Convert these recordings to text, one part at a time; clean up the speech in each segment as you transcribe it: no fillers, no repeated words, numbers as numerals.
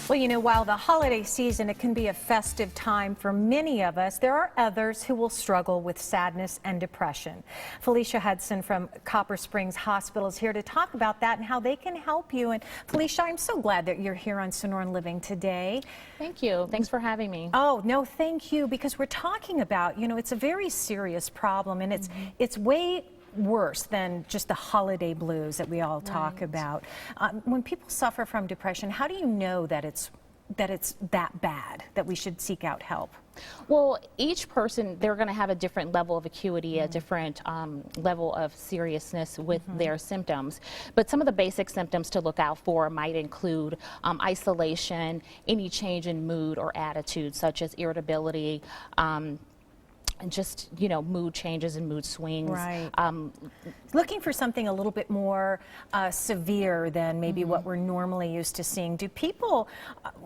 Well, you know, while the holiday season, it can be a festive time for many of us, there are others who will struggle with sadness and depression. Felicia Hudson from Copper Springs Hospital is here to talk about that and how they can help you. And Felicia, I'm so glad that you're here on Sonoran Living today. Thank you. Thanks for having me. Oh, no, thank you, because we're talking about, you know, it's a very serious problem, and it's way worse than just the holiday blues that we all talk about. When people suffer from depression, how do you know that it's that bad, that we should seek out help? Well, each person, they're going to have a different level of acuity, a different level of seriousness with their symptoms. But some of the basic symptoms to look out for might include isolation, any change in mood or attitude, such as irritability, and just, you know, mood changes and mood swings. Right. Looking for something a little bit more severe than maybe what we're normally used to seeing. Do people,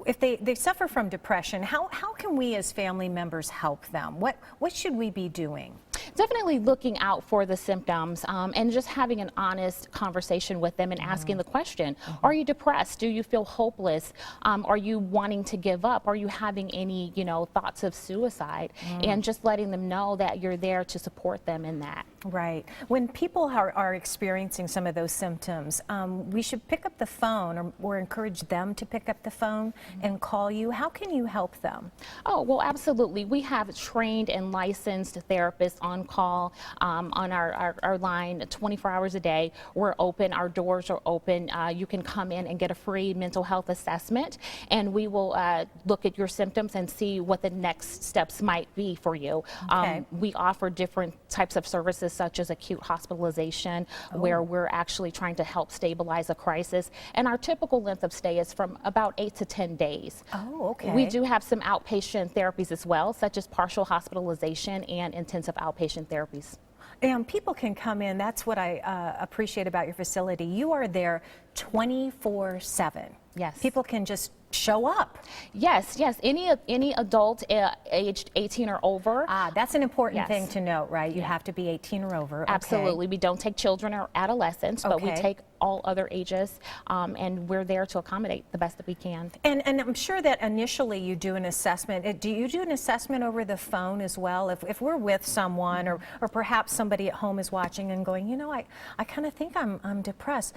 if they suffer from depression, how can we as family members help them? What should we be doing? Definitely looking out for the symptoms and just having an honest conversation with them and asking the question, are you depressed? Do you feel hopeless? Are you wanting to give up? Are you having any, you know, thoughts of suicide? And just letting them know that you're there to support them in that. Right. When people are experiencing some of those symptoms, we should pick up the phone or encourage them to pick up the phone and call you. How can you help them? Oh, well, absolutely. We have trained and licensed therapists on call on our line 24 hours a day. We're open. Our doors are open. You can come in and get a free mental health assessment, and we will look at your symptoms and see what the next steps might be for you. Okay. We offer different types of services, such as acute hospitalization, where we're actually trying to help stabilize a crisis. And our typical length of stay is from about 8 to 10 days. Oh, okay. We do have some outpatient therapies as well, such as partial hospitalization and intensive outpatient therapies. And people can come in. That's what I appreciate about your facility. You are there 24/7. Yes. People can just show up. Yes, yes. Any adult aged 18 or over. That's an important Yes. thing to note, right? You have to be 18 or over. Okay. Absolutely. We don't take children or adolescents, but we Okay. take all other ages, and we're there to accommodate the best that we can. And I'm sure that initially you do an assessment. Do you do an assessment over the phone as well? If we're with someone, or perhaps somebody at home is watching and going, you know, I kind of think I'm depressed.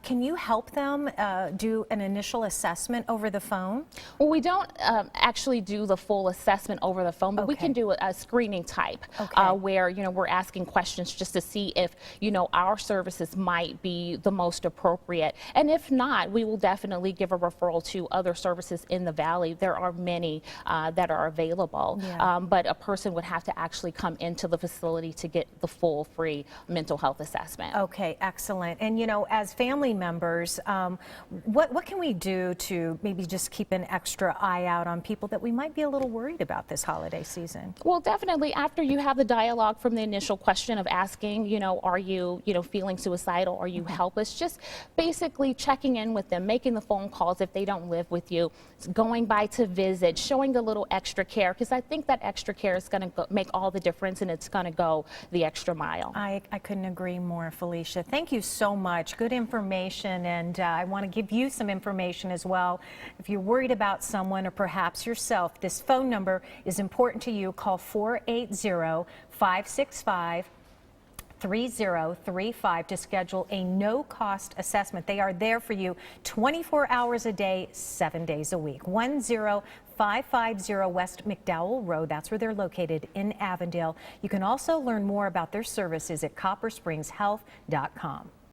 Can you help them do an initial assessment over the phone? Well, we don't actually do the full assessment over the phone, but we Okay. can do a screening type where, you know, we're asking questions just to see if, you know, our services might be the most appropriate. And if not, we will definitely give a referral to other services in the Valley. There are many that are available, but a person would have to actually come into the facility to get the full free mental health assessment. Okay, excellent. And you know, as family members, what can we do to maybe just keep an extra eye out on people that we might be a little worried about this holiday season? Well, definitely after you have the dialogue from the initial question of asking, you know, are you, feeling suicidal? Are you helpless? Just basically checking in with them, making the phone calls if they don't live with you, going by to visit, showing a little extra care, because I think that extra care is going to make all the difference, and it's going to go the extra mile. I couldn't agree more, Felicia. Thank you so much. Good information, and I want to give you some information as well. If you're worried about someone or perhaps yourself, this phone number is important to you. Call 480-565-3035 to schedule a no-cost assessment. They are there for you 24 hours a day, 7 days a week. 10550 West McDowell Road. That's where they're located in Avondale. You can also learn more about their services at copperspringshealth.com.